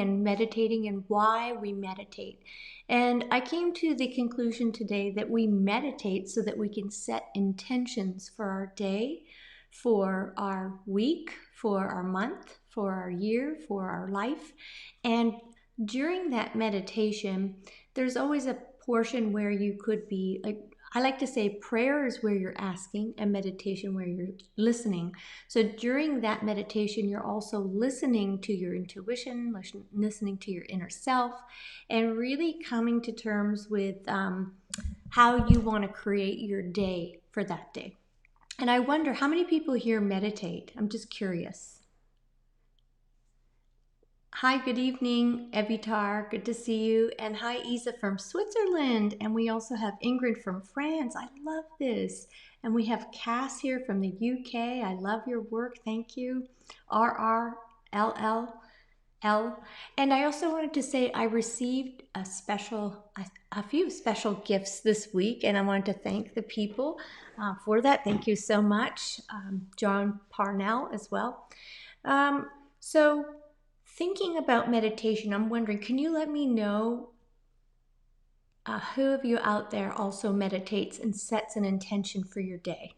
and meditating and why we meditate. And I came to the conclusion today that we meditate so that we can set intentions for our day, for our week, for our month, for our year, for our life. And during that meditation, there's always a portion where you could be like, I like to say prayer is where you're asking and meditation where you're listening. So during that meditation, you're also listening to your intuition, listening to your inner self, and really coming to terms with how you want to create your day for that day. And I wonder, how many people here meditate? I'm just curious. Hi, good evening, Evitar. Good to see you. And hi, Isa from Switzerland. And we also have Ingrid from France. I love this. And we have Cass here from the UK. I love your work. Thank you. RRLLL. And I also wanted to say I received a few special gifts this week, and I wanted to thank the people for that. Thank you so much. John Parnell as well. So thinking about meditation, I'm wondering, can you let me know who of you out there also meditates and sets an intention for your day?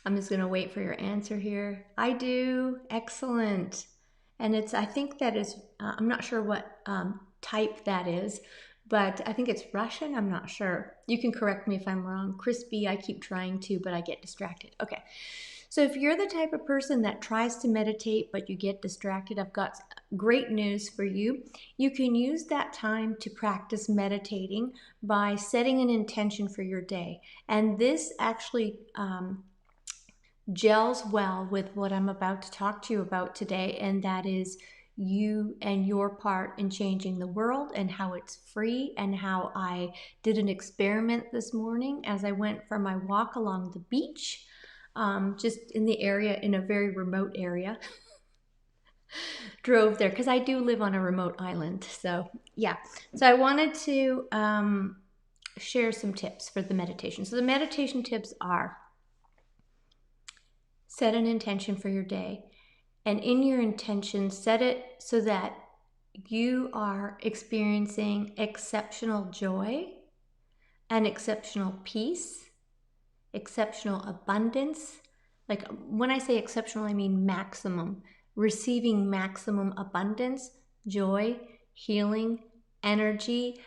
I'm just going to wait for your answer here. I do. Excellent. And I think that is, I'm not sure what type that is, but I think it's Russian. I'm not sure. You can correct me if I'm wrong. Crispy, I keep trying to, but I get distracted. Okay. So if you're the type of person that tries to meditate, but you get distracted, I've got great news for you. You can use that time to practice meditating by setting an intention for your day. And this actually gels well with what I'm about to talk to you about today, and that is you and your part in changing the world and how it's free, and how I did an experiment this morning as I went for my walk along the beach. Just in the area, in a very remote area. Drove there because I do live on a remote island. So yeah, so I wanted to share some tips for the meditation. So the meditation tips are: set an intention for your day, and in your intention, set it so that you are experiencing exceptional joy and exceptional peace, exceptional abundance. Like when I say exceptional, I mean maximum. Receiving maximum abundance, joy, healing, energy.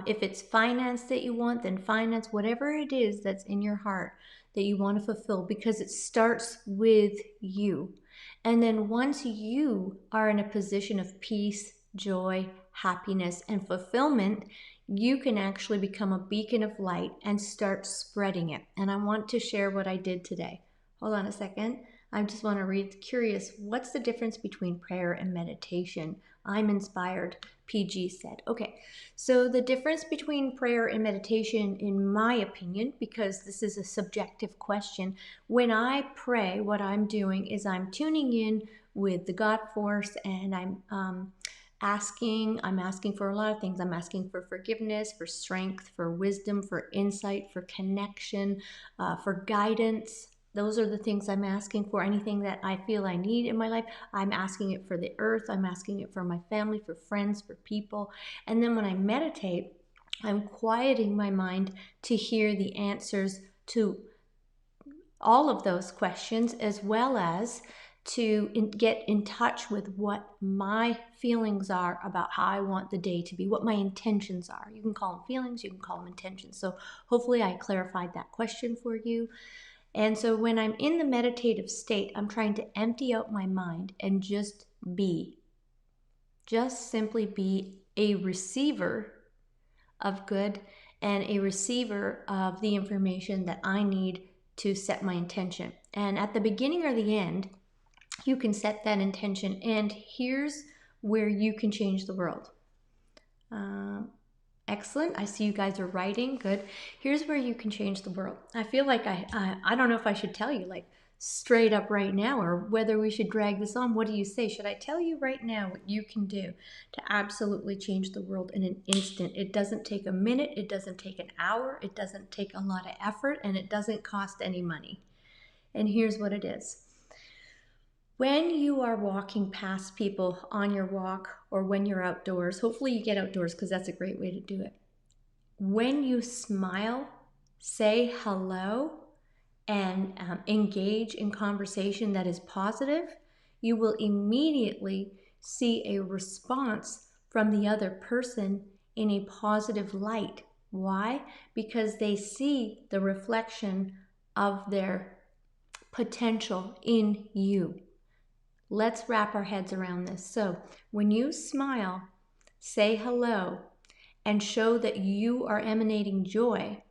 If it's finance that you want, then finance, whatever it is that's in your heart that you want to fulfill, because it starts with you. And then once you are in a position of peace, joy, happiness, and fulfillment, you can actually become a beacon of light and start spreading it. And I want to share what I did today. Hold on a second. I just want to read. Curious, what's the difference between prayer and meditation? I'm inspired, PG said. Okay, so the difference between prayer and meditation, in my opinion, because this is a subjective question, when I pray, what I'm doing is I'm tuning in with the God force, and I'm asking for a lot of things. I'm asking for forgiveness, for strength, for wisdom, for insight, for connection, for guidance. Those are the things I'm asking for. Anything that I feel I need in my life, I'm asking it for the earth. I'm asking it for my family, for friends, for people. And then when I meditate, I'm quieting my mind to hear the answers to all of those questions, as well as to get in touch with what my feelings are about how I want the day to be, what my intentions are. You can call them feelings, you can call them intentions. So hopefully I clarified that question for you. And so when I'm in the meditative state, I'm trying to empty out my mind and just be. Just simply be a receiver of good and a receiver of the information that I need to set my intention. And at the beginning or the end, you can set that intention. And here's where you can change the world. Excellent. I see you guys are writing. Good. Here's where you can change the world. I feel like I don't know if I should tell you like straight up right now, or whether we should drag this on. What do you say? Should I tell you right now what you can do to absolutely change the world in an instant? It doesn't take a minute. It doesn't take an hour. It doesn't take a lot of effort, and it doesn't cost any money. And here's what it is. When you are walking past people on your walk or when you're outdoors, hopefully you get outdoors because that's a great way to do it. When you smile, say hello, and engage in conversation that is positive, you will immediately see a response from the other person in a positive light. Why? Because they see the reflection of their potential in you. Let's wrap our heads around this. So when you smile, say hello, and show that you are emanating joy,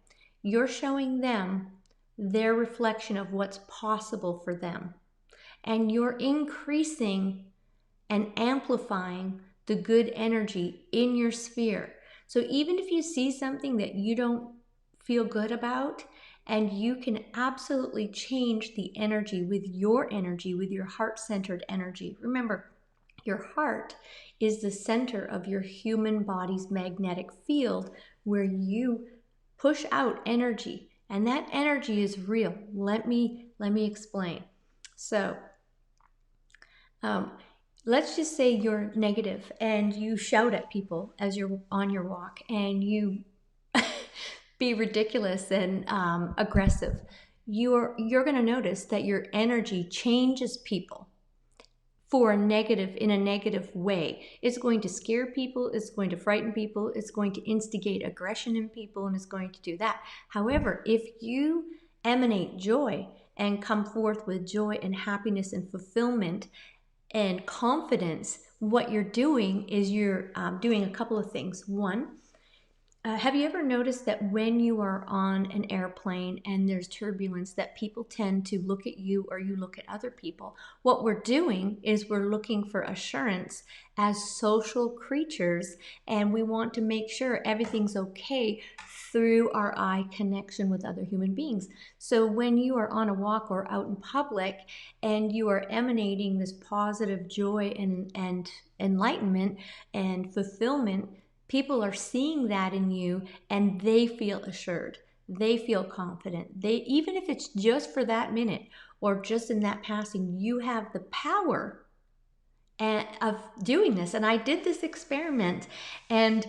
you're showing them their reflection of what's possible for them. And you're increasing and amplifying the good energy in your sphere. So even if you see something that you don't feel good about, and you can absolutely change the energy, with your heart-centered energy. Remember, your heart is the center of your human body's magnetic field where you push out energy, and that energy is real. Let me explain. So, let's just say you're negative and you shout at people as you're on your walk, and you be ridiculous and aggressive. You're going to notice that your energy changes people in a negative way. It's going to scare people, it's going to frighten people, it's going to instigate aggression in people, and it's going to do that. However, if you emanate joy and come forth with joy and happiness and fulfillment and confidence, what you're doing is you're doing a couple of things. One, have you ever noticed that when you are on an airplane and there's turbulence, that people tend to look at you or you look at other people? What we're doing is we're looking for assurance as social creatures, and we want to make sure everything's okay through our eye connection with other human beings. So when you are on a walk or out in public and you are emanating this positive joy and enlightenment and fulfillment, people are seeing that in you, and they feel assured. They feel confident. Even if it's just for that minute or just in that passing, you have the power of doing this. And I did this experiment, and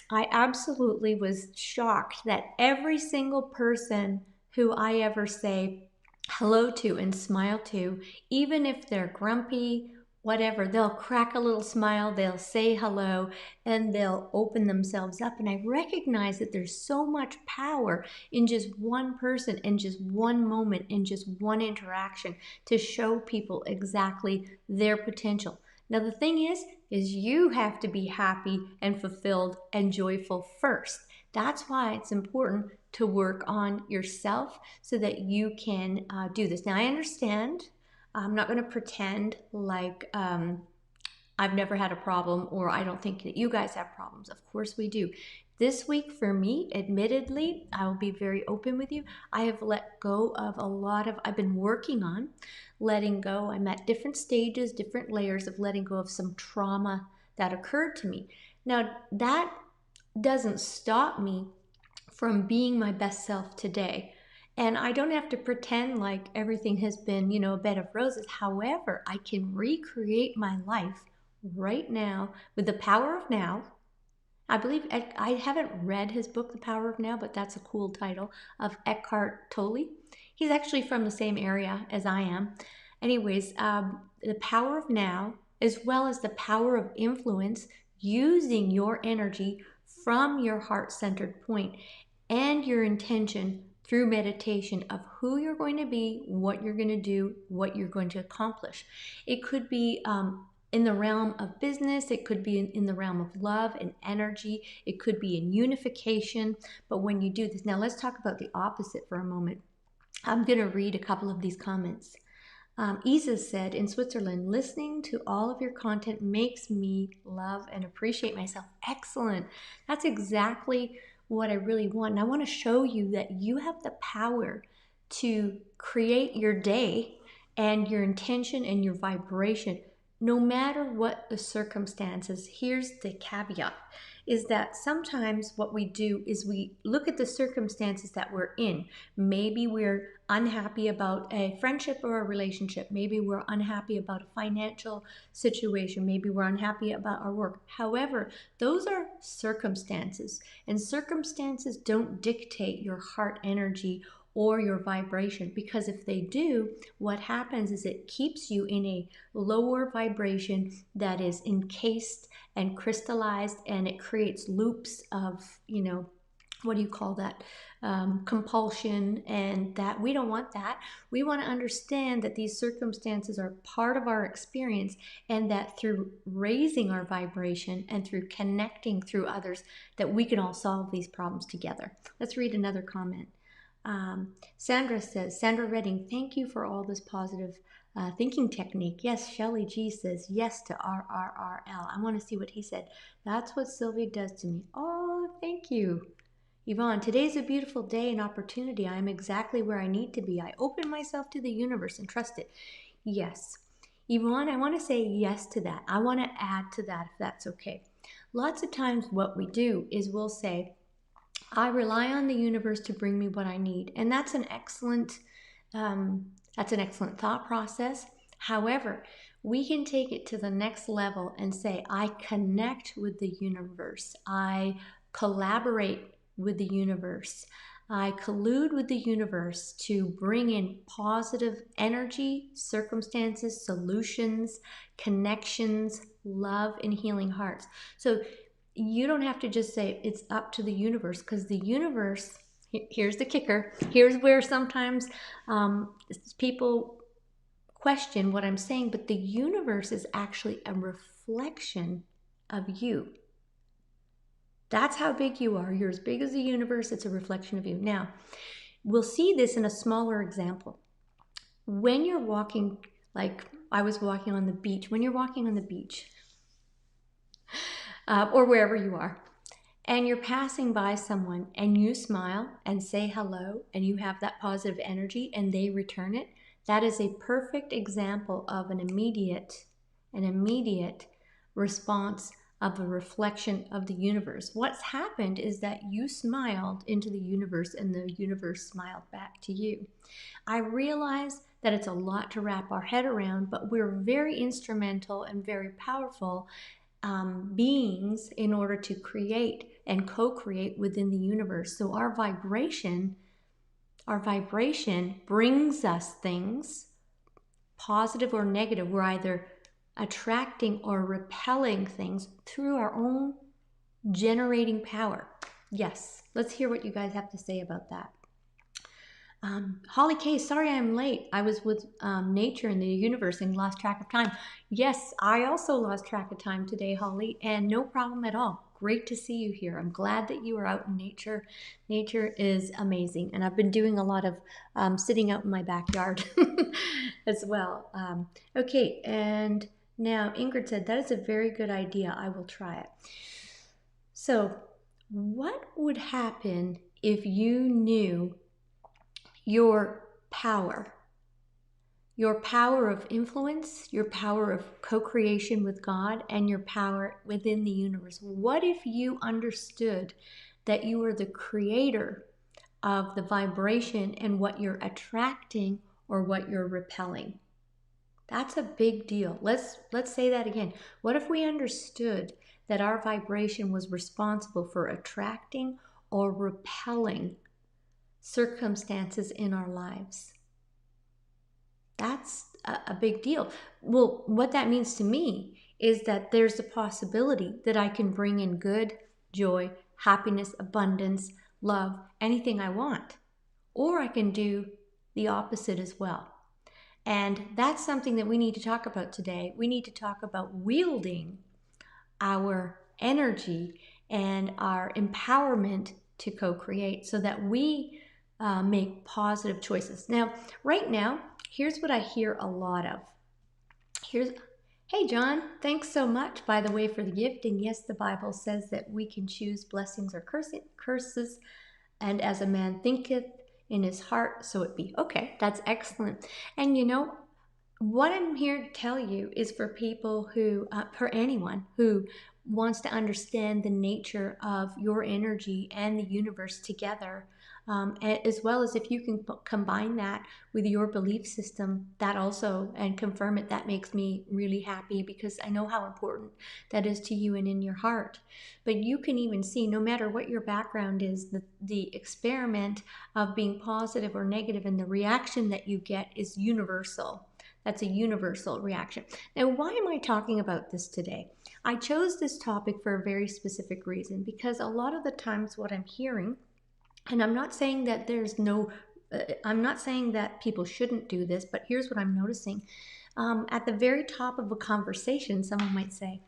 I absolutely was shocked that every single person who I ever say hello to and smile to, even if they're grumpy, whatever, they'll crack a little smile, they'll say hello, and they'll open themselves up. And I recognize that there's so much power in just one person, in just one moment, in just one interaction to show people exactly their potential. Now the thing is you have to be happy and fulfilled and joyful first. That's why it's important to work on yourself so that you can do this. Now I understand. I'm not going to pretend like I've never had a problem, or I don't think that you guys have problems. Of course we do. This week for me, admittedly, I will be very open with you. I have let go of I've been working on letting go. I'm at different stages, different layers of letting go of some trauma that occurred to me. Now, that doesn't stop me from being my best self today. And I don't have to pretend like everything has been, a bed of roses. However, I can recreate my life right now with the power of now. I believe, I haven't read his book, The Power of Now, but that's a cool title, of Eckhart Tolle. He's actually from the same area as I am. Anyways, the power of now, as well as the power of influence, using your energy from your heart-centered point and your intention through meditation of who you're going to be, what you're going to do, what you're going to accomplish. It could be in the realm of business, it could be in the realm of love and energy, it could be in unification. But when you do this, now let's talk about the opposite for a moment. I'm going to read a couple of these comments. Isa said, in Switzerland, listening to all of your content makes me love and appreciate myself. Excellent. That's exactly what I really want. And I want to show you that you have the power to create your day and your intention and your vibration no matter what the circumstances, here's the caveat, is that sometimes what we do is we look at the circumstances that we're in. Maybe we're unhappy about a friendship or a relationship. Maybe we're unhappy about a financial situation. Maybe we're unhappy about our work. However, those are circumstances, and circumstances don't dictate your heart energy or your vibration, because if they do, what happens is it keeps you in a lower vibration that is encased and crystallized, and it creates loops of, what do you call that? Compulsion, and that we don't want that. We want to understand that these circumstances are part of our experience, and that through raising our vibration and through connecting through others, that we can all solve these problems together. Let's read another comment. Sandra says, Sandra Redding, thank you for all this positive thinking technique. Yes, Shelley G says, yes to RRRL. I want to see what he said. That's what Sylvia does to me. Oh, thank you. Yvonne, today's a beautiful day and opportunity. I am exactly where I need to be. I open myself to the universe and trust it. Yes. Yvonne, I want to say yes to that. I want to add to that if that's okay. Lots of times what we do is we'll say, I rely on the universe to bring me what I need. And that's an excellent thought process. However, we can take it to the next level and say, I connect with the universe. I collaborate with the universe. I collude with the universe to bring in positive energy, circumstances, solutions, connections, love, and healing hearts. So you don't have to just say it's up to the universe, because the universe, here's the kicker, here's where sometimes people question what I'm saying, but the universe is actually a reflection of you. That's how big you are. You're as big as the universe. It's a reflection of you. Now, we'll see this in a smaller example. When you're walking, like I was walking on the beach, when you're walking on the beach, or wherever you are, and you're passing by someone and you smile and say hello and you have that positive energy and they return it, that is a perfect example of an immediate response of a reflection of the universe. What's happened is that you smiled into the universe and the universe smiled back to you. I realize that it's a lot to wrap our head around, but we're very instrumental and very powerful beings in order to create and co-create within the universe. So our vibration brings us things, positive or negative. We're either attracting or repelling things through our own generating power. Yes, let's hear what you guys have to say about that. Holly K, sorry I'm late. I was with nature and the universe and lost track of time. Yes, I also lost track of time today, Holly, and no problem at all. Great to see you here. I'm glad that you are out in nature. Nature is amazing, and I've been doing a lot of sitting out in my backyard as well. Okay, and now Ingrid said, that is a very good idea. I will try it. So what would happen if you knew your power of influence, your power of co-creation with God, and your power within the universe? What if you understood that you are the creator of the vibration and what you're attracting or what you're repelling? That's a big deal. Let's say that again. What if we understood that our vibration was responsible for attracting or repelling circumstances in our lives? That's a big deal. Well, what that means to me is that there's a possibility that I can bring in good, joy, happiness, abundance, love, anything I want. Or I can do the opposite as well. And that's something that we need to talk about today. We need to talk about wielding our energy and our empowerment to co-create so that we make positive choices. Now, right now, here's what I hear a lot of. Hey John, thanks so much, by the way, for the gift. And yes, the Bible says that we can choose blessings or curses. And as a man thinketh in his heart, so it be. Okay, that's excellent. And what I'm here to tell you is for people who, for anyone who wants to understand the nature of your energy and the universe together, as well as if you can combine that with your belief system, that also, and confirm it, that makes me really happy because I know how important that is to you and in your heart. But you can even see, no matter what your background is, the experiment of being positive or negative and the reaction that you get is universal. That's a universal reaction. Now, why am I talking about this today? I chose this topic for a very specific reason because a lot of the times what I'm hearing, and I'm not saying that I'm not saying that people shouldn't do this, but here's what I'm noticing. At the very top of a conversation, someone might say,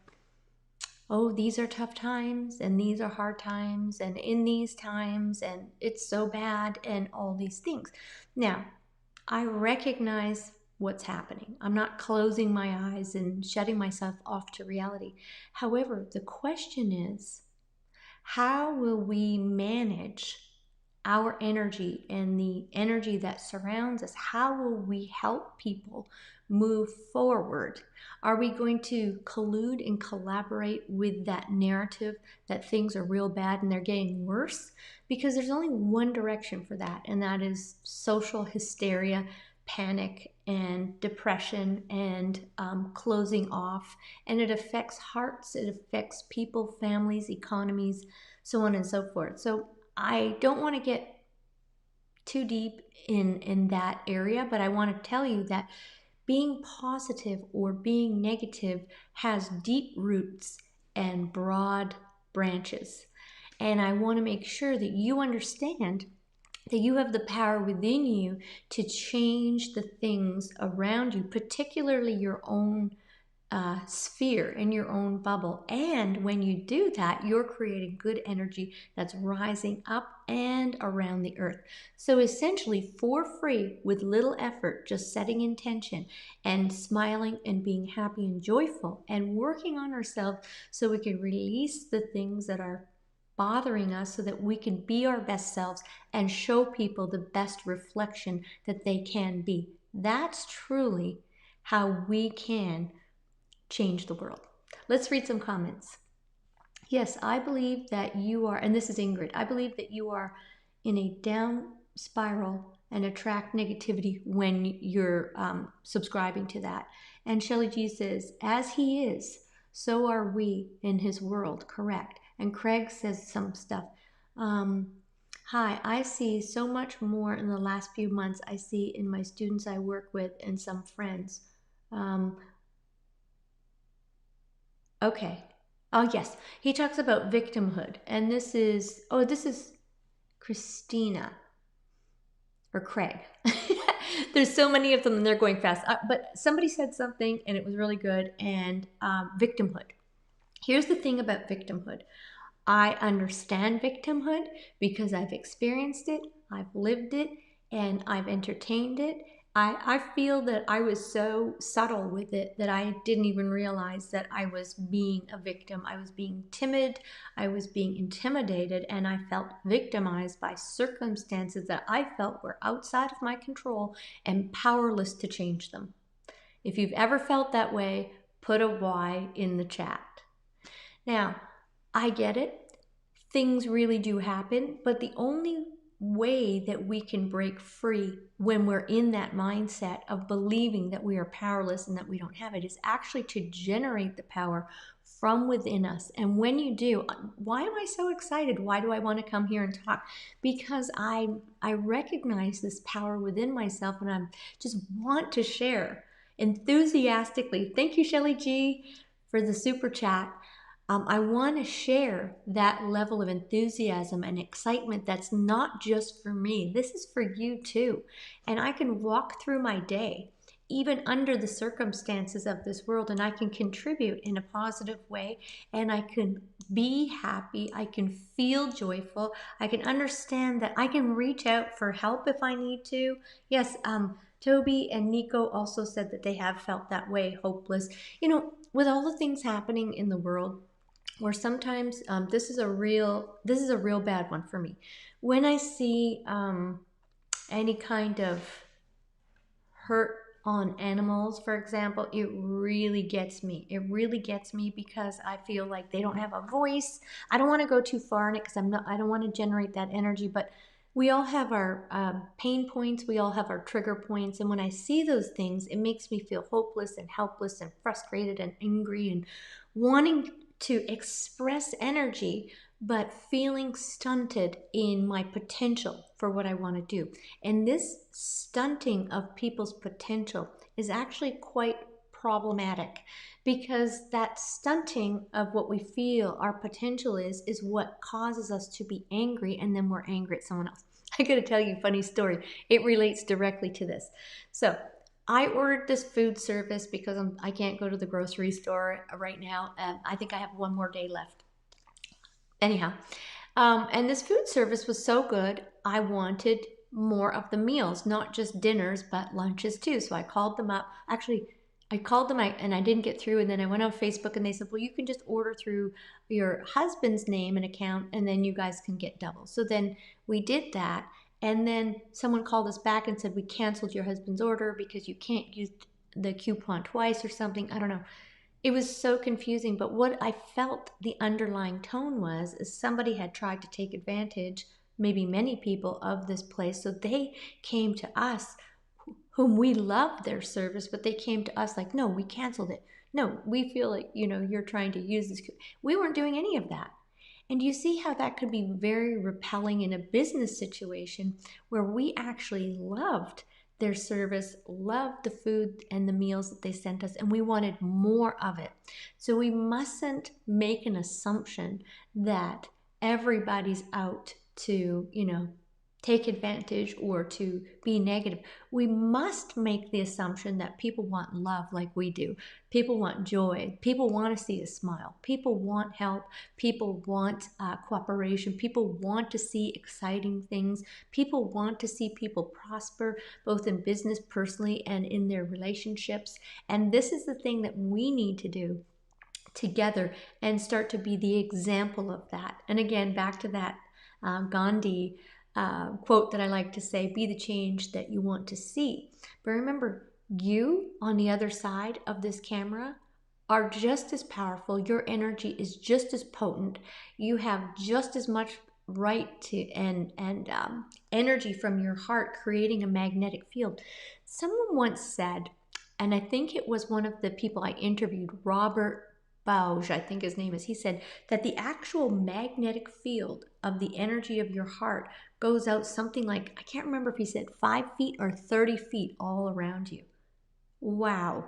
oh, these are tough times, and these are hard times, and in these times, and it's so bad, and all these things. Now, I recognize what's happening. I'm not closing my eyes and shutting myself off to reality. However, the question is, how will we manage our energy and the energy that surrounds us? How will we help people move forward? Are we going to collude and collaborate with that narrative that things are real bad and they're getting worse? Because there's only one direction for that, and that is social hysteria, panic, and depression, and closing off. And it affects hearts, it affects people, families, economies, so on and so forth. So I don't want to get too deep in that area, but I want to tell you that being positive or being negative has deep roots and broad branches. And I want to make sure that you understand that you have the power within you to change the things around you, particularly your own sphere, in your own bubble. And when you do that, you're creating good energy that's rising up and around the earth. So essentially, for free, with little effort, just setting intention and smiling and being happy and joyful and working on ourselves so we can release the things that are bothering us so that we can be our best selves and show people the best reflection that they can be. That's truly how we can change the world. Let's read some comments. Yes, I believe that you are, and this is Ingrid, I believe that you are in a down spiral and attract negativity when you're subscribing to that. And Shelley G says, as he is, so are we in his world, correct. And Craig says some stuff. Hi, I see so much more in the last few months I see in my students I work with and some friends. Okay. Oh, yes. He talks about victimhood. And this is Christina or Craig. There's so many of them and they're going fast. But somebody said something and it was really good. And victimhood. Here's the thing about victimhood. I understand victimhood because I've experienced it, I've lived it, and I've entertained it. I feel that I was so subtle with it that I didn't even realize that I was being a victim. I was being timid, I was being intimidated, and I felt victimized by circumstances that I felt were outside of my control and powerless to change them. If you've ever felt that way, put a Y in the chat. Now, I get it. Things really do happen, but the only way that we can break free when we're in that mindset of believing that we are powerless and that we don't have it is actually to generate the power from within us. And when you do, why am I so excited? Why do I want to come here and talk? Because I recognize this power within myself and I just want to share enthusiastically. Thank you, Shelley G, for the super chat. I want to share that level of enthusiasm and excitement that's not just for me. This is for you too. And I can walk through my day, even under the circumstances of this world, and I can contribute in a positive way, and I can be happy, I can feel joyful, I can understand that I can reach out for help if I need to. Yes, Toby and Nico also said that they have felt that way, hopeless. You know, with all the things happening in the world, or sometimes this is a real bad one for me. When I see any kind of hurt on animals, for example, it really gets me. It really gets me because I feel like they don't have a voice. I don't want to go too far in it because I don't want to generate that energy, but we all have our pain points. We all have our trigger points. And when I see those things, it makes me feel hopeless and helpless and frustrated and angry and wanting to express energy, but feeling stunted in my potential for what I want to do. And this stunting of people's potential is actually quite problematic, because that stunting of what we feel our potential is what causes us to be angry, and then we're angry at someone else. I gotta tell you a funny story. It relates directly to this. So I ordered this food service because I can't go to the grocery store right now. I think I have one more day left. Anyhow, and this food service was so good, I wanted more of the meals, not just dinners, but lunches too. So I called them up. Actually, I called them and I didn't get through. And then I went on Facebook and they said, well, you can just order through your husband's name and account, and then you guys can get double. So then we did that. And then someone called us back and said, we canceled your husband's order because you can't use the coupon twice or something. I don't know. It was so confusing, but what I felt the underlying tone was is somebody had tried to take advantage, maybe many people, of this place. So they came to us, whom we loved their service, but they came to us like, no, we canceled it. No, we feel like, you're trying to use this. We weren't doing any of that. And you see how that could be very repelling in a business situation where we actually loved their service, loved the food and the meals that they sent us, and we wanted more of it. So we mustn't make an assumption that everybody's out to, take advantage or to be negative. We must make the assumption that people want love like we do. People want joy. People want to see a smile. People want help. People want cooperation. People want to see exciting things. People want to see people prosper, both in business, personally, and in their relationships. And this is the thing that we need to do together and start to be the example of that. And again, back to that Gandhi quote that I like to say, be the change that you want to see. But remember, you on the other side of this camera are just as powerful. Your energy is just as potent. You have just as much right to and energy from your heart creating a magnetic field. Someone once said, and I think it was one of the people I interviewed, Robert Bauge, I think his name is, he said that the actual magnetic field of the energy of your heart goes out something like, I can't remember if he said 5 feet or 30 feet all around you. Wow,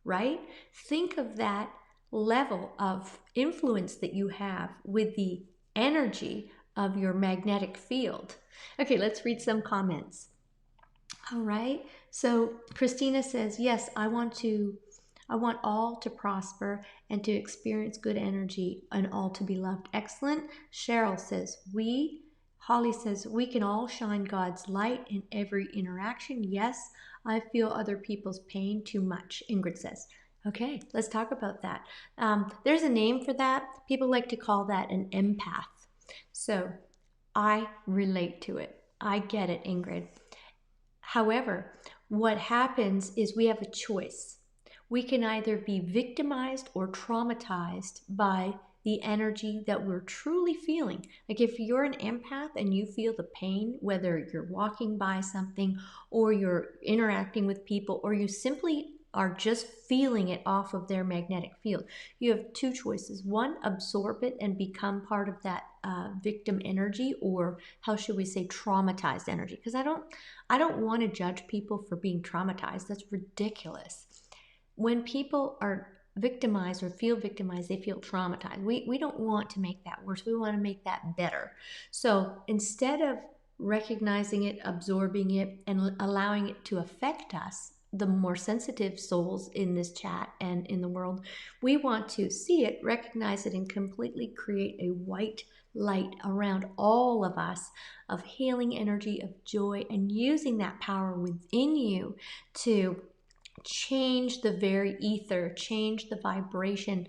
right? Think of that level of influence that you have with the energy of your magnetic field. Okay, let's read some comments. All right, so Christina says, yes, I want all to prosper and to experience good energy and all to be loved. Excellent. Cheryl says, Holly says, we can all shine God's light in every interaction. Yes, I feel other people's pain too much, Ingrid says. Okay, let's talk about that. There's a name for that. People like to call that an empath. So I relate to it. I get it, Ingrid. However, what happens is we have a choice. We can either be victimized or traumatized by the energy that we're truly feeling. Like if you're an empath and you feel the pain, whether you're walking by something or you're interacting with people or you simply are just feeling it off of their magnetic field, you have two choices. One, absorb it and become part of that victim energy, or how should we say traumatized energy? Because I don't want to judge people for being traumatized. That's ridiculous. When people are victimized or feel victimized, they feel traumatized. We don't want to make that worse. We want to make that better. So instead of recognizing it, absorbing it, and allowing it to affect us, the more sensitive souls in this chat and in the world, we want to see it, recognize it, and completely create a white light around all of us of healing energy, of joy, and using that power within you to change the very ether, change the vibration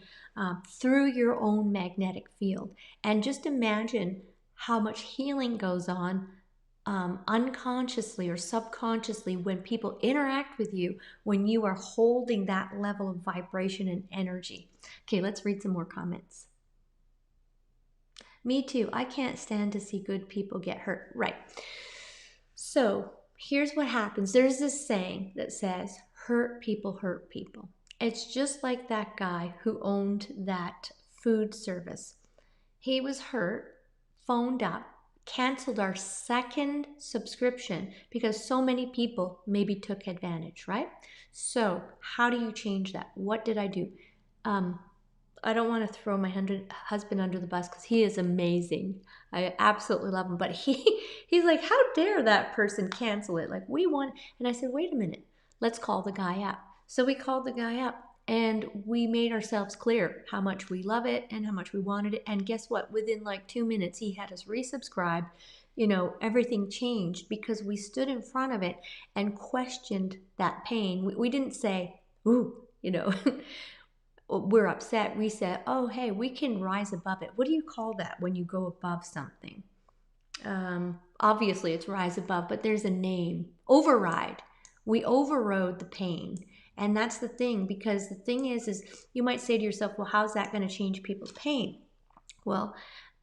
through your own magnetic field. And just imagine how much healing goes on unconsciously or subconsciously when people interact with you, when you are holding that level of vibration and energy. Okay, let's read some more comments. Me too. I can't stand to see good people get hurt. Right. So here's what happens. There's this saying that says, hurt people hurt people. It's just like that guy who owned that food service. He was hurt, phoned up, canceled our second subscription because so many people maybe took advantage, right? So how do you change that? What did I do? I don't want to throw my husband under the bus because he is amazing. I absolutely love him. But he's like, how dare that person cancel it? Like, we want. And I said, wait a minute. Let's call the guy up. So we called the guy up and we made ourselves clear how much we love it and how much we wanted it. And guess what? Within like 2 minutes, he had us resubscribe. You know, everything changed because we stood in front of it and questioned that pain. We didn't say, ooh, you know. We're upset, we said, oh, hey, we can rise above it. What do you call that when you go above something? Obviously, it's rise above, but there's a name. Override. We overrode the pain. And that's the thing, because the thing is you might say to yourself, well, how's that going to change people's pain? Well,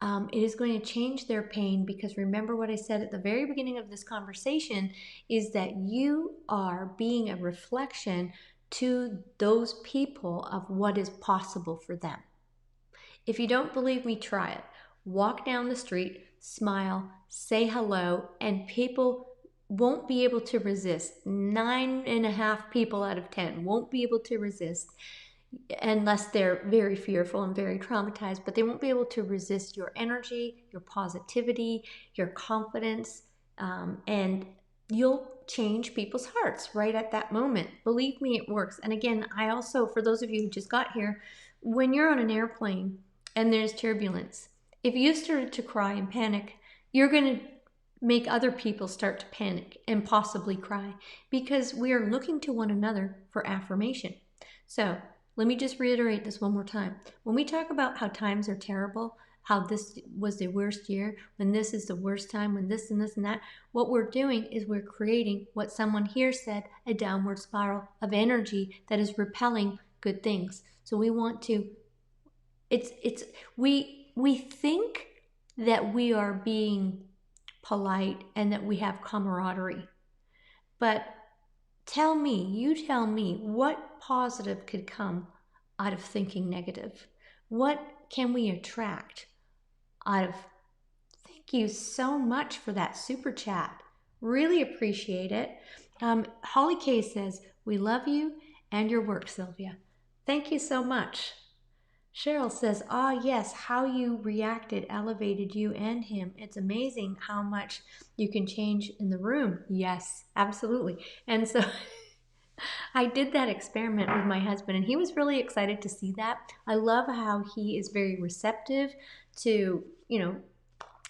it is going to change their pain because remember what I said at the very beginning of this conversation is that you are being a reflection to those people of what is possible for them. If you don't believe me, try it. Walk down the street, smile, say hello, and people won't be able to resist. 9.5 people out of 10 won't be able to resist unless they're very fearful and very traumatized, but they won't be able to resist your energy, your positivity, your confidence, and you'll change people's hearts right at that moment. Believe me, it works. And again, I also, for those of you who just got here, when you're on an airplane and there's turbulence, if you started to cry and panic, you're going to make other people start to panic and possibly cry because we are looking to one another for affirmation. So let me just reiterate this one more time. When we talk about how times are terrible, how this was the worst year, when this is the worst time, when this and this and that, what we're doing is we're creating what someone here said, a downward spiral of energy that is repelling good things. So we want to, we think that we are being polite and that we have camaraderie. But tell me, what positive could come out of thinking negative? What can we attract out of? Thank you so much for that super chat. Really appreciate it. Holly K says, we love you and your work, Silvia. Thank you so much. Cheryl says, yes, how you reacted elevated you and him. It's amazing how much you can change in the room. Yes, absolutely. And so I did that experiment with my husband and he was really excited to see that. I love how he is very receptive to,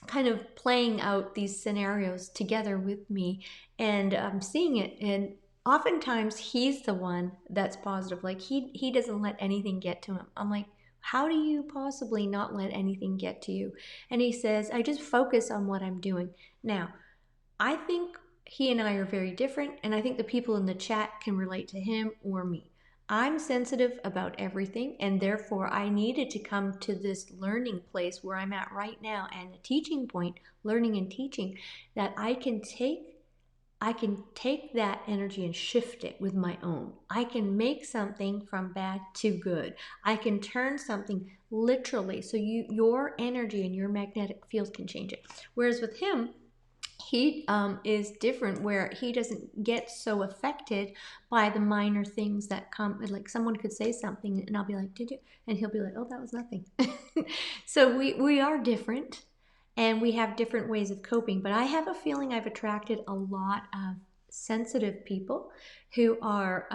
kind of playing out these scenarios together with me and seeing it. And oftentimes he's the one that's positive. Like he doesn't let anything get to him. I'm like, how do you possibly not let anything get to you? And he says, I just focus on what I'm doing. Now, I think he and I are very different, and I think the people in the chat can relate to him or me. I'm sensitive about everything, and therefore I needed to come to this learning place where I'm at right now and a teaching point, learning and teaching, that I can take that energy and shift it with my own. I can make something from bad to good. I can turn something literally, so your energy and your magnetic field can change it. Whereas with him, he is different, where he doesn't get so affected by the minor things that come. Like someone could say something and I'll be like, did you? And he'll be like, oh, that was nothing. So we are different and we have different ways of coping. But I have a feeling I've attracted a lot of sensitive people who are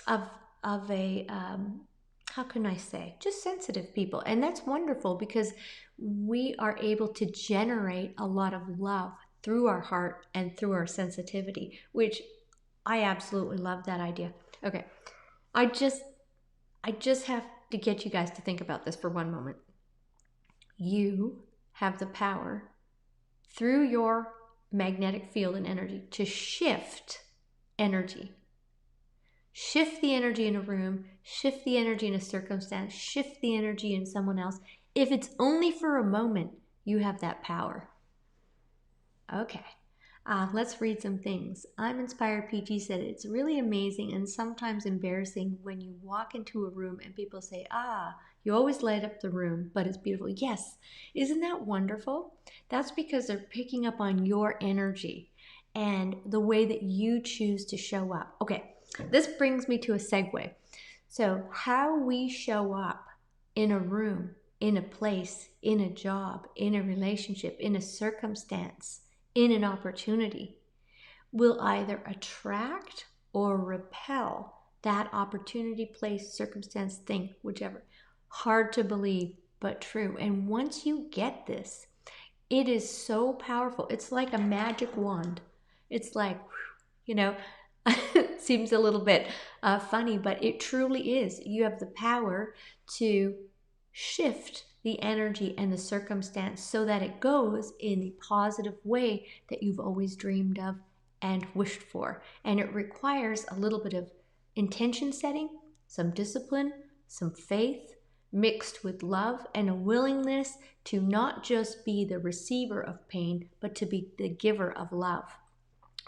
of a how can I say, just sensitive people. And that's wonderful because we are able to generate a lot of love through our heart and through our sensitivity, which I absolutely love that idea. Okay, I just have to get you guys to think about this for one moment. You have the power through your magnetic field and energy to shift energy. Shift the energy in a room, shift the energy in a circumstance, shift the energy in someone else. If it's only for a moment, you have that power. Okay, let's read some things. I'm Inspired PG said it's really amazing and sometimes embarrassing when you walk into a room and people say, you always light up the room, but it's beautiful. Yes, isn't that wonderful? That's because they're picking up on your energy and the way that you choose to show up. Okay, this brings me to a segue. So how we show up in a room, in a place, in a job, in a relationship, in a circumstance, in an opportunity, will either attract or repel that opportunity, place, circumstance, thing, whichever. Hard to believe, but true. And once you get this, it is so powerful. It's like a magic wand. It's like, it seems a little bit funny, but it truly is. You have the power to shift the energy and the circumstance so that it goes in the positive way that you've always dreamed of and wished for. And it requires a little bit of intention setting, some discipline, some faith, mixed with love and a willingness to not just be the receiver of pain, but to be the giver of love,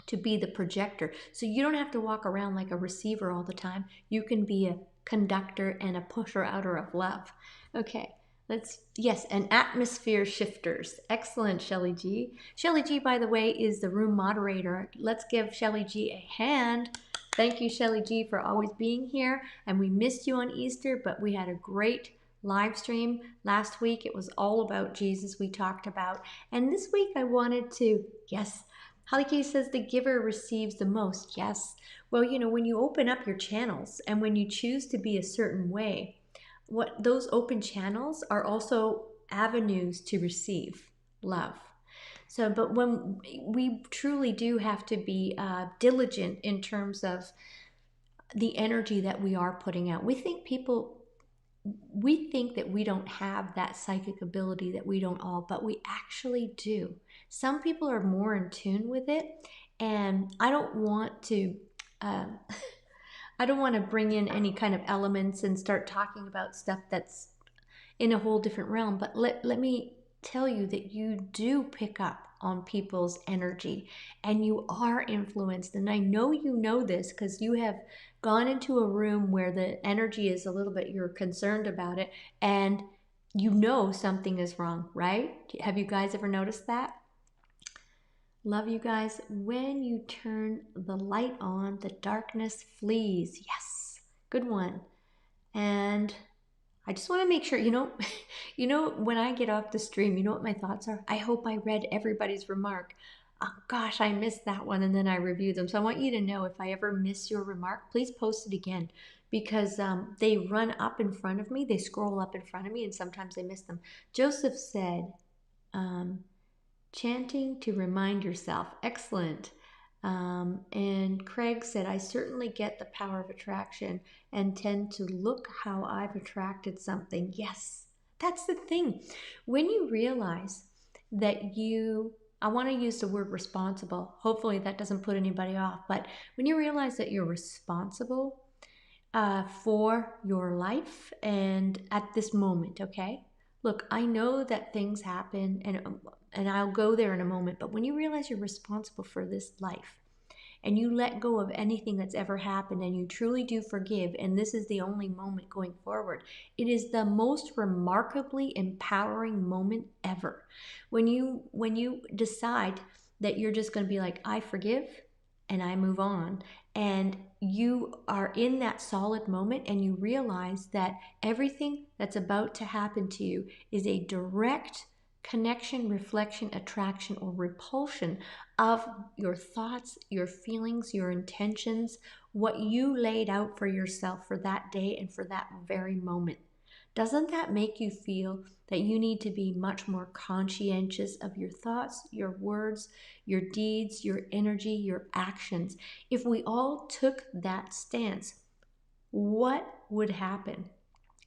to be the projector. So you don't have to walk around like a receiver all the time. You can be a conductor and a pusher outer of love. Okay, and atmosphere shifters. Excellent, Shelly G. Shelly G, by the way, is the room moderator. Let's give Shelly G a hand. Thank you, Shelly G, for always being here. And we missed you on Easter, but we had a great live stream last week. It was all about Jesus we talked about. And this week I wanted to, yes, Holly K says the giver receives the most. Yes. Well, when you open up your channels and when you choose to be a certain way, what those open channels are also avenues to receive love. So, but when we truly do have to be diligent in terms of the energy that we are putting out. We think that we don't have that psychic ability, that we don't all, but we actually do. Some people are more in tune with it, and I don't want to bring in any kind of elements and start talking about stuff that's in a whole different realm, but let me tell you that you do pick up on people's energy and you are influenced. And I know you know this because you have gone into a room where the energy is a little bit, you're concerned about it and something is wrong, right? Have you guys ever noticed that? Love you guys. When you turn the light on, the darkness flees. Yes, good one. And I just want to make sure, when I get off the stream, you know what my thoughts are? I hope I read everybody's remark. Oh, gosh, I missed that one, and then I review them. So I want you to know if I ever miss your remark, please post it again because they run up in front of me. They scroll up in front of me, and sometimes I miss them. Joseph said, chanting to remind yourself. Excellent. And Craig said, I certainly get the power of attraction and tend to look how I've attracted something. Yes, that's the thing. When you realize that I want to use the word responsible. Hopefully that doesn't put anybody off. But when you realize that you're responsible for your life and at this moment, okay? Look, I know that things happen and I'll go there in a moment, but when you realize you're responsible for this life and you let go of anything that's ever happened and you truly do forgive, and this is the only moment going forward, it is the most remarkably empowering moment ever. When you decide that you're just going to be like, I forgive and I move on, and you are in that solid moment and you realize that everything that's about to happen to you is a direct connection, reflection, attraction, or repulsion of your thoughts, your feelings, your intentions, what you laid out for yourself for that day and for that very moment. Doesn't that make you feel that you need to be much more conscientious of your thoughts, your words, your deeds, your energy, your actions? If we all took that stance, what would happen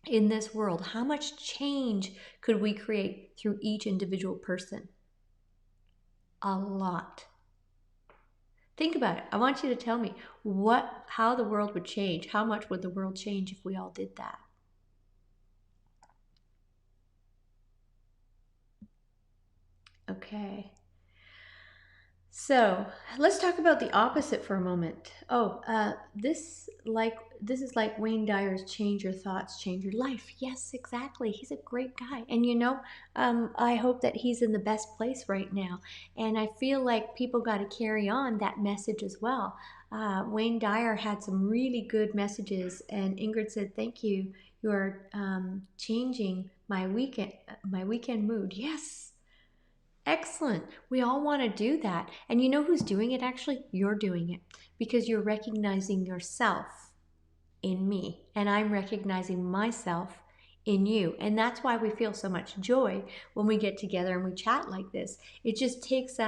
in this world? How much change could we create through each individual person? a lot. Think about it. I want you to tell me how the world would change. How much would the world change if we all did that? Okay. So let's talk about the opposite for a moment. This is like Wayne Dyer's "Change Your Thoughts, Change Your Life." Yes, exactly. He's a great guy, and I hope that he's in the best place right now. And I feel like people got to carry on that message as well. Wayne Dyer had some really good messages, and Ingrid said, "Thank you. You're changing my weekend mood." Yes. Excellent. We all want to do that. And you know who's doing it actually? You're doing it because you're recognizing yourself in me, and I'm recognizing myself in you. And that's why we feel so much joy when we get together and we chat like this. It just takes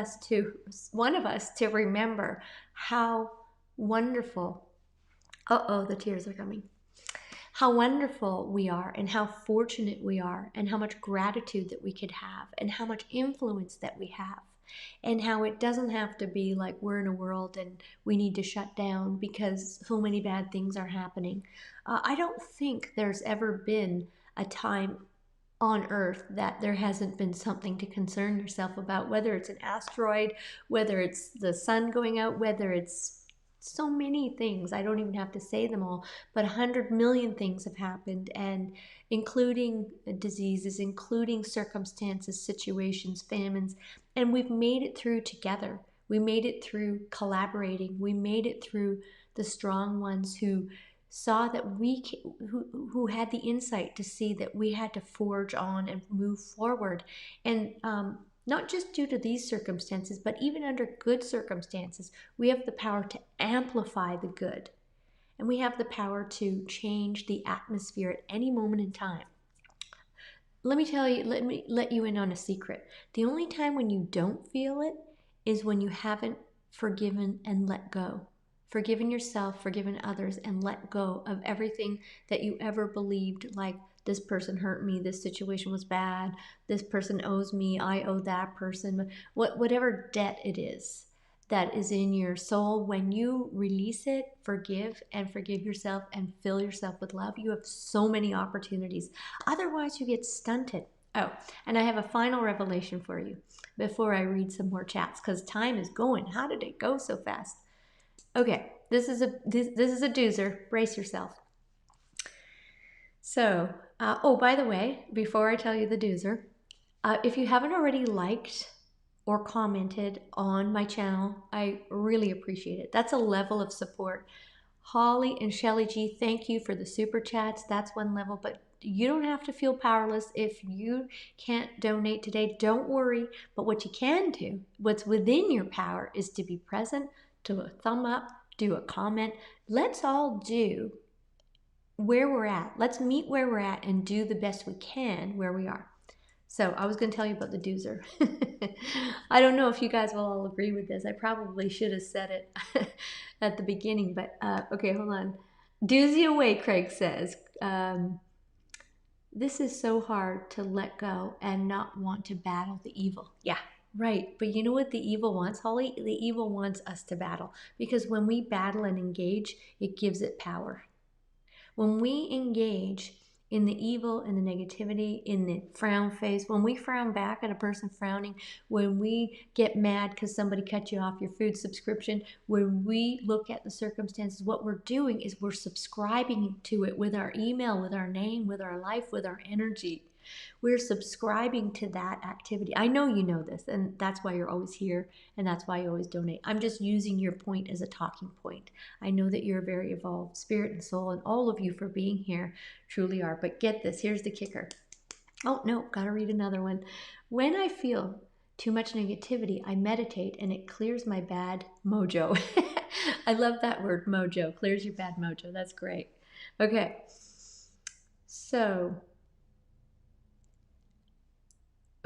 one of us to remember how wonderful. Uh-oh, the tears are coming. How wonderful we are and how fortunate we are and how much gratitude that we could have and how much influence that we have and how it doesn't have to be like we're in a world and we need to shut down because so many bad things are happening. I don't think there's ever been a time on Earth that there hasn't been something to concern yourself about, whether it's an asteroid, whether it's the sun going out, whether it's so many things. I don't even have to say them all, but 100 million things have happened, and including diseases, including circumstances, situations, famines, and we've made it through together. We made it through collaborating. We made it through the strong ones who saw that who had the insight to see that we had to forge on and move forward, and not just due to these circumstances, but even under good circumstances, we have the power to amplify the good, and we have the power to change the atmosphere at any moment in time. Let me let you in on a secret. The only time when you don't feel it is when you haven't forgiven and let go. Forgiven yourself, forgiven others, and let go of everything that you ever believed, like this person hurt me, this situation was bad, this person owes me, I owe that person, whatever debt it is that is in your soul. When you release it, and forgive yourself and fill yourself with love, you have so many opportunities. Otherwise, you get stunted. Oh, and I have a final revelation for you before I read some more chats because time is going. How did it go so fast? Okay, this is a doozer. Brace yourself. So, oh, by the way, before I tell you the doozer, if you haven't already liked or commented on my channel, I really appreciate it. That's a level of support. Holly and Shelly G, thank you for the super chats. That's one level, but you don't have to feel powerless if you can't donate today. Don't worry. But what you can do, what's within your power, is to be present, do a thumb up, do a comment. Let's all do where we're at. Let's meet where we're at and do the best we can where we are. So I was going to tell you about the doozer. I don't know if you guys will all agree with this. I probably should have said it at the beginning, but okay, hold on. Doozy away, Craig says. This is so hard to let go and not want to battle the evil. Yeah, right. But you know what the evil wants, Holly? The evil wants us to battle, because when we battle and engage, it gives it power. When we engage in the evil, in the negativity, in the frown face, when we frown back at a person frowning, when we get mad because somebody cut you off your food subscription, when we look at the circumstances, what we're doing is we're subscribing to it with our email, with our name, with our life, with our energy. We're subscribing to that activity. I know you know this, and that's why you're always here, and that's why you always donate. I'm just using your point as a talking point. I know that you're a very evolved spirit and soul, and all of you for being here truly are. But get this, here's the kicker. Oh, no, gotta read another one. When I feel too much negativity, I meditate, and it clears my bad mojo. I love that word, mojo. Clears your bad mojo. That's great. Okay. So...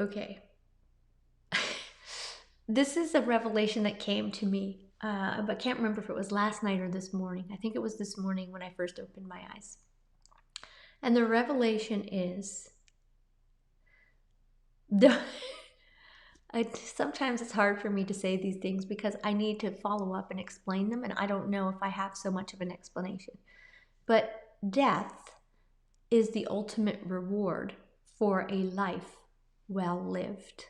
okay. This is a revelation that came to me, but I can't remember if it was last night or this morning. I think it was this morning when I first opened my eyes. And the revelation is, Sometimes it's hard for me to say these things because I need to follow up and explain them, and I don't know if I have so much of an explanation. But death is the ultimate reward for a life well lived.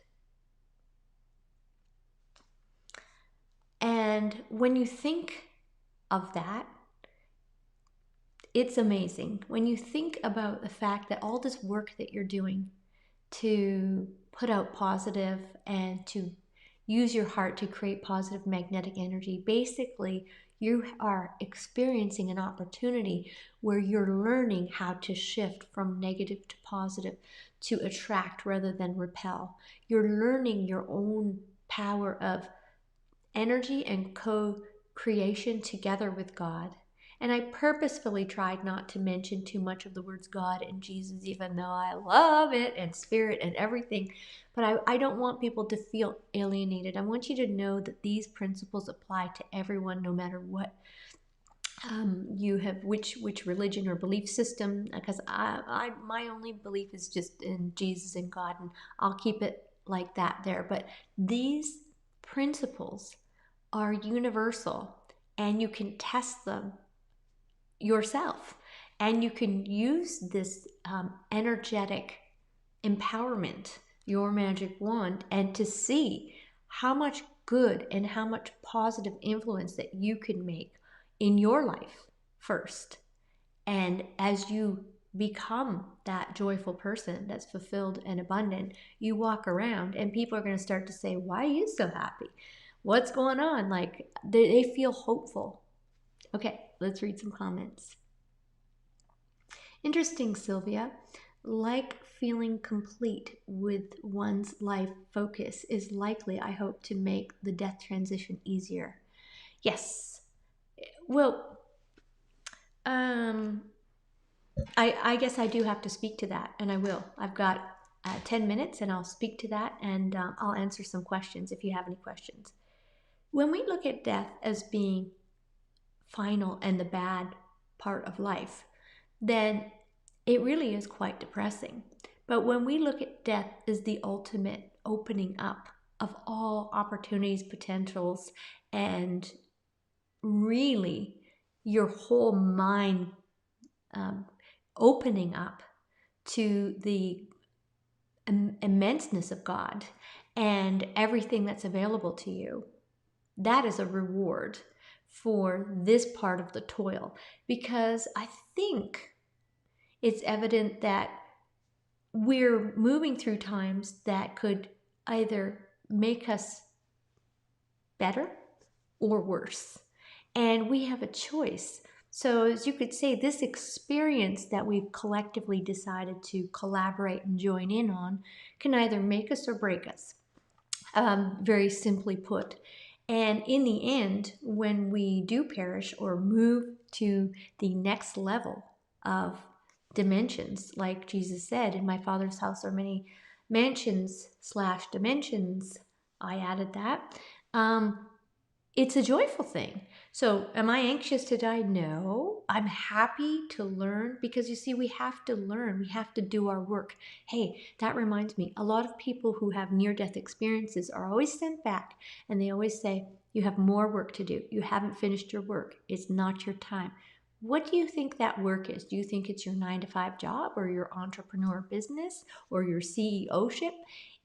And when you think of that, it's amazing. When you think about the fact that all this work that you're doing to put out positive and to use your heart to create positive magnetic energy, basically, you are experiencing an opportunity where you're learning how to shift from negative to positive, to attract rather than repel. You're learning your own power of energy and co-creation together with God. And I purposefully tried not to mention too much of the words God and Jesus, even though I love it, and spirit and everything. But I don't want people to feel alienated. I want you to know that these principles apply to everyone, no matter what you have, which religion or belief system. Because my only belief is just in Jesus and God, and I'll keep it like that there. But these principles are universal, and you can test them yourself, and you can use this energetic empowerment, your magic wand, and to see how much good and how much positive influence that you can make in your life first. And as you become that joyful person that's fulfilled and abundant, you walk around and people are going to start to say, why are you so happy? What's going on? Like they feel hopeful. Okay, let's read some comments. Interesting, Silvia. Like feeling complete with one's life focus is likely, I hope, to make the death transition easier. Yes. Well, I guess I do have to speak to that, and I will. I've got 10 minutes, and I'll speak to that, and I'll answer some questions if you have any questions. When we look at death as being final and the bad part of life, then it really is quite depressing. But when we look at death as the ultimate opening up of all opportunities, potentials, and really your whole mind opening up to the immenseness of God and everything that's available to you, that is a reward for this part of the toil. Because I think it's evident that we're moving through times that could either make us better or worse. And we have a choice. So as you could say, this experience that we've collectively decided to collaborate and join in on can either make us or break us, very simply put. And in the end, when we do perish or move to the next level of dimensions, like Jesus said, in my Father's house are many mansions / dimensions, I added that. It's a joyful thing. So am I anxious to die? No. I'm happy to learn, because you see, we have to learn. We have to do our work. Hey, that reminds me, a lot of people who have near-death experiences are always sent back, and they always say, you have more work to do. You haven't finished your work. It's not your time. What do you think that work is? Do you think it's your 9-to-5 job, or your entrepreneur business, or your CEO-ship?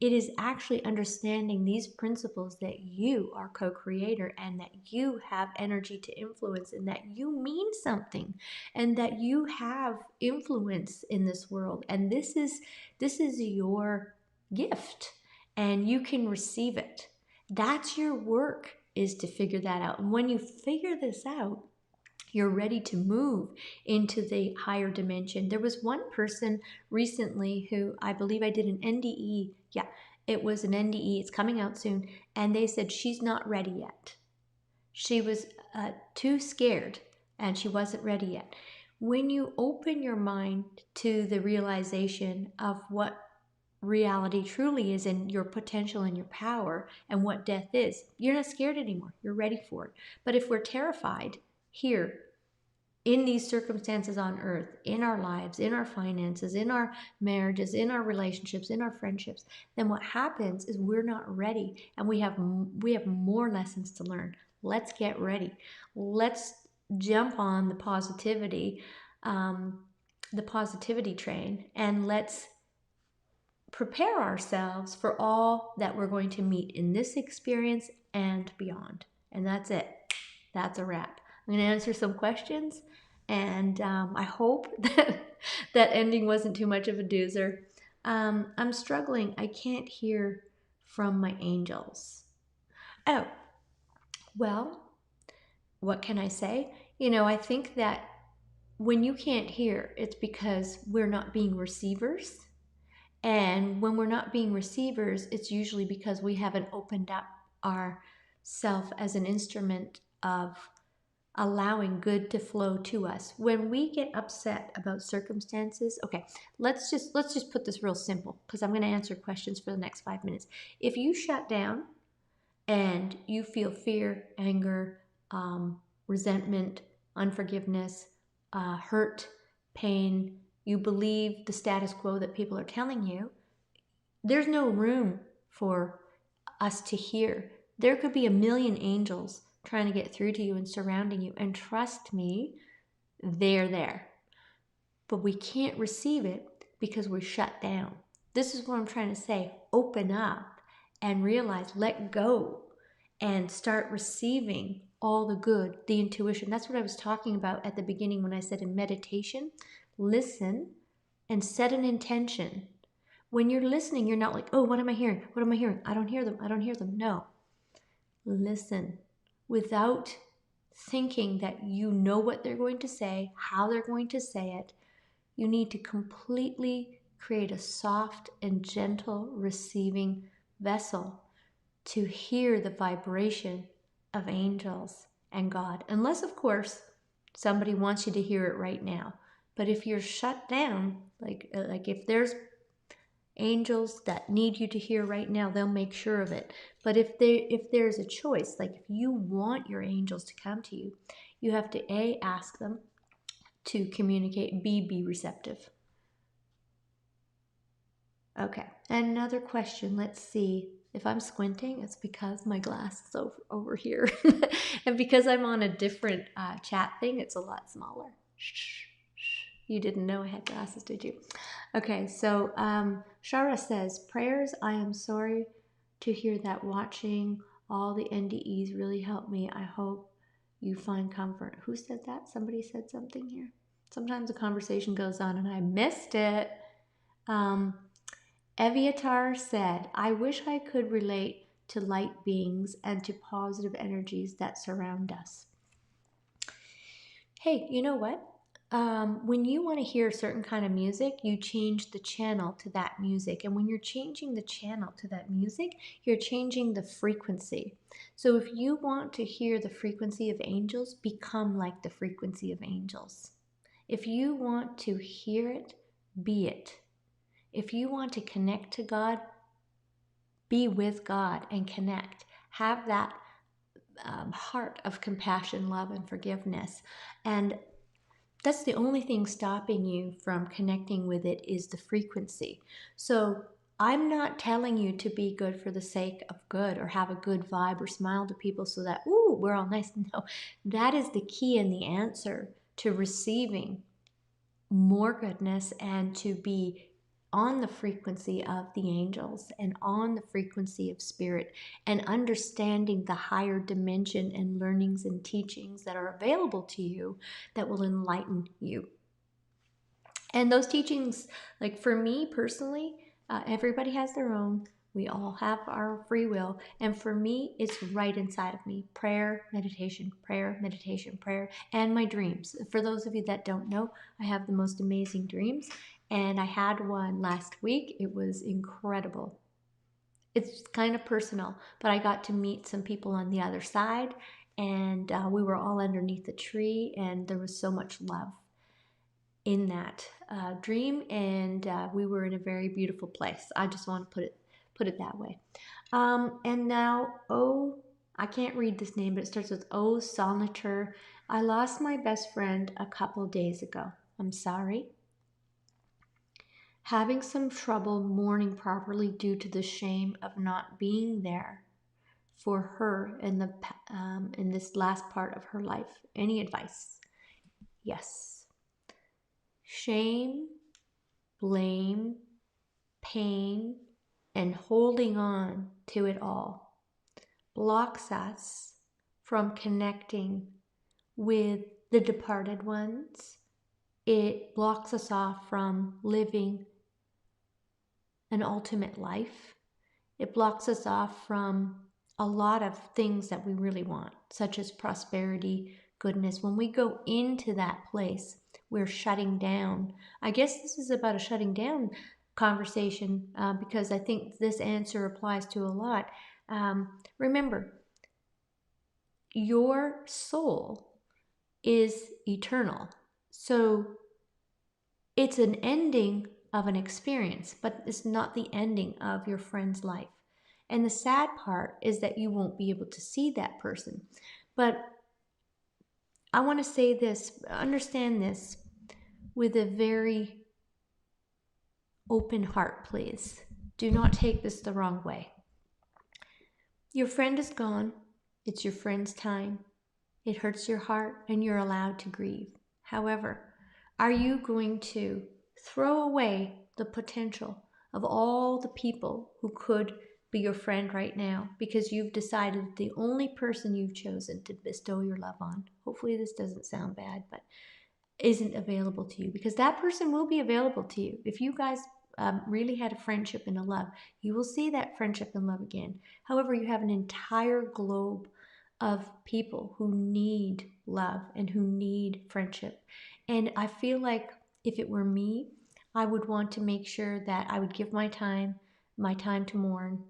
It is actually understanding these principles, that you are co-creator, and that you have energy to influence, and that you mean something, and that you have influence in this world. And this is your gift, and you can receive it. That's your work, is to figure that out. And when you figure this out, you're ready to move into the higher dimension. There was one person recently who, I believe I did an NDE. Yeah, it was an NDE. It's coming out soon. And they said she's not ready yet. She was too scared, and she wasn't ready yet. When you open your mind to the realization of what reality truly is, and your potential and your power, and what death is, you're not scared anymore. You're ready for it. But if we're terrified, here, in these circumstances on earth, in our lives, in our finances, in our marriages, in our relationships, in our friendships, then what happens is we're not ready, and we have more lessons to learn. Let's get ready. Let's jump on the positivity train, and let's prepare ourselves for all that we're going to meet in this experience and beyond. And that's it. That's a wrap. I'm going to answer some questions, and I hope that ending wasn't too much of a doozer. I'm struggling. I can't hear from my angels. Oh, well, what can I say? I think that when you can't hear, it's because we're not being receivers. And when we're not being receivers, it's usually because we haven't opened up our self as an instrument of allowing good to flow to us. When we get upset about circumstances, okay, let's just put this real simple, because I'm going to answer questions for the next 5 minutes. If you shut down and you feel fear, anger, resentment, unforgiveness, hurt, pain, you believe the status quo that people are telling you, there's no room for us to hear. There could be a million angels trying to get through to you and surrounding you, and trust me, they're there. But we can't receive it because we're shut down. This is what I'm trying to say. Open up and realize, let go, and start receiving all the good, the intuition. That's what I was talking about at the beginning when I said in meditation, listen and set an intention. When you're listening, you're not like, oh, what am I hearing? What am I hearing? I don't hear them. I don't hear them. No. Listen without thinking that you know what they're going to say, how they're going to say it. You need to completely create a soft and gentle receiving vessel to hear the vibration of angels and God. Unless, of course, somebody wants you to hear it right now. But if you're shut down, like if there's angels that need you to hear right now, they'll make sure of it. But if there's a choice, like if you want your angels to come to you, you have to ask them to communicate, be receptive. Okay, and another question. Let's see. If I'm squinting, it's because my glass is over here. And because I'm on a different chat thing, it's a lot smaller. Shh. You didn't know I had glasses, did you? Okay, so Shara says, prayers, I am sorry to hear that. Watching all the NDEs really helped me. I hope you find comfort. Who said that? Somebody said something here. Sometimes the conversation goes on and I missed it. Eviatar said, I wish I could relate to light beings and to positive energies that surround us. Hey, you know what? When you want to hear a certain kind of music, you change the channel to that music. And when you're changing the channel to that music, you're changing the frequency. So if you want to hear the frequency of angels, become like the frequency of angels. If you want to hear it, be it. If you want to connect to God, be with God and connect. Have that heart of compassion, love, and forgiveness. And that's the only thing stopping you from connecting with it is the frequency. So I'm not telling you to be good for the sake of good or have a good vibe or smile to people so that, ooh, we're all nice. No, that is the key and the answer to receiving more goodness and to be on the frequency of the angels and on the frequency of spirit and understanding the higher dimension and learnings and teachings that are available to you that will enlighten you. And those teachings, like for me personally, everybody has their own. We all have our free will. And for me, it's right inside of me. Prayer, meditation, and my dreams. For those of you that don't know, I have the most amazing dreams. And I had one last week. It was incredible. It's kind of personal, but I got to meet some people on the other side. And we were all underneath the tree. And there was so much love in that dream, and we were in a very beautiful place. I just want to put it that way. And now, I can't read this name, but it starts with O Solnature. I lost my best friend a couple days ago. I'm sorry. Having some trouble mourning properly due to the shame of not being there for her in this last part of her life. Any advice? Yes. Shame, blame, pain, and holding on to it all blocks us from connecting with the departed ones. It blocks us off from living an ultimate life. It blocks us off from a lot of things that we really want, such as prosperity, goodness. When we go into that place, we're shutting down. I guess this is about a shutting down conversation because I think this answer applies to a lot. Remember, your soul is eternal. So it's an ending of an experience, but it's not the ending of your friend's life. And the sad part is that you won't be able to see that person. But I want to say this, understand this with a very open heart, please. Do not take this the wrong way. Your friend is gone. It's your friend's time. It hurts your heart and you're allowed to grieve. However, are you going to throw away the potential of all the people who could be your friend right now because you've decided the only person you've chosen to bestow your love on, hopefully this doesn't sound bad, but isn't available to you? Because that person will be available to you. If you guys really had a friendship and a love, you will see that friendship and love again. However, you have an entire globe of people who need love and who need friendship. And I feel like if it were me, I would want to make sure that I would give my time to mourn,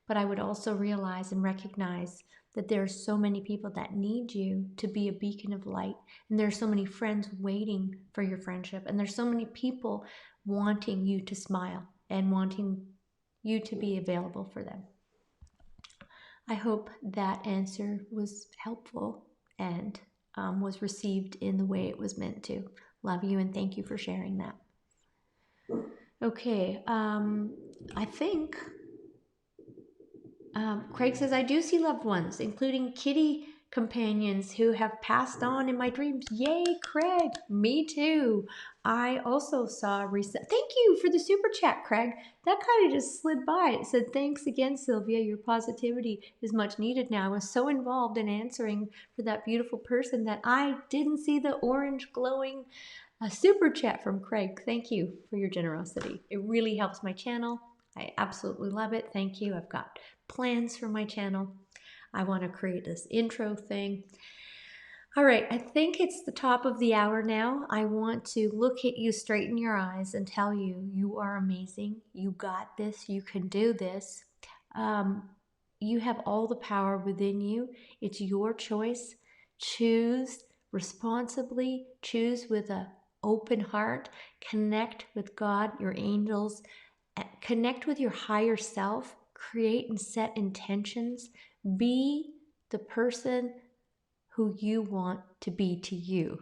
but I would also realize and recognize that there are so many people that need you to be a beacon of light. And there are so many friends waiting for your friendship. And there's so many people wanting you to smile and wanting you to be available for them. I hope that answer was helpful and was received in the way it was meant to. Love you and thank you for sharing that. Okay, I think Craig says, I do see loved ones, including kitty companions who have passed on in my dreams. Yay, Craig. Me too. I also saw recent. Thank you for the super chat, Craig. That kind of just slid by. It said, thanks again, Sylvia. Your positivity is much needed now. I was so involved in answering for that beautiful person that I didn't see the orange glowing super chat from Craig. Thank you for your generosity. It really helps my channel. I absolutely love it. Thank you. I've got plans for my channel. I want to create this intro thing. All right, I think it's the top of the hour now. I want to look at you straight in your eyes and tell you, you are amazing. You got this. You can do this. You have all the power within you. It's your choice. Choose responsibly. Choose with an open heart. Connect with God, your angels. Connect with your higher self. Create and set intentions. Be the person who you want to be to you.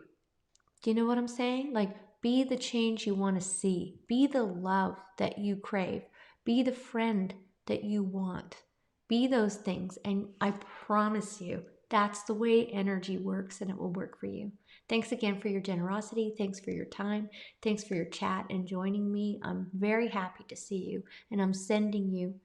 Do you know what I'm saying? Like, be the change you want to see. Be the love that you crave. Be the friend that you want. Be those things. And I promise you, that's the way energy works and it will work for you. Thanks again for your generosity. Thanks for your time. Thanks for your chat and joining me. I'm very happy to see you. And I'm sending you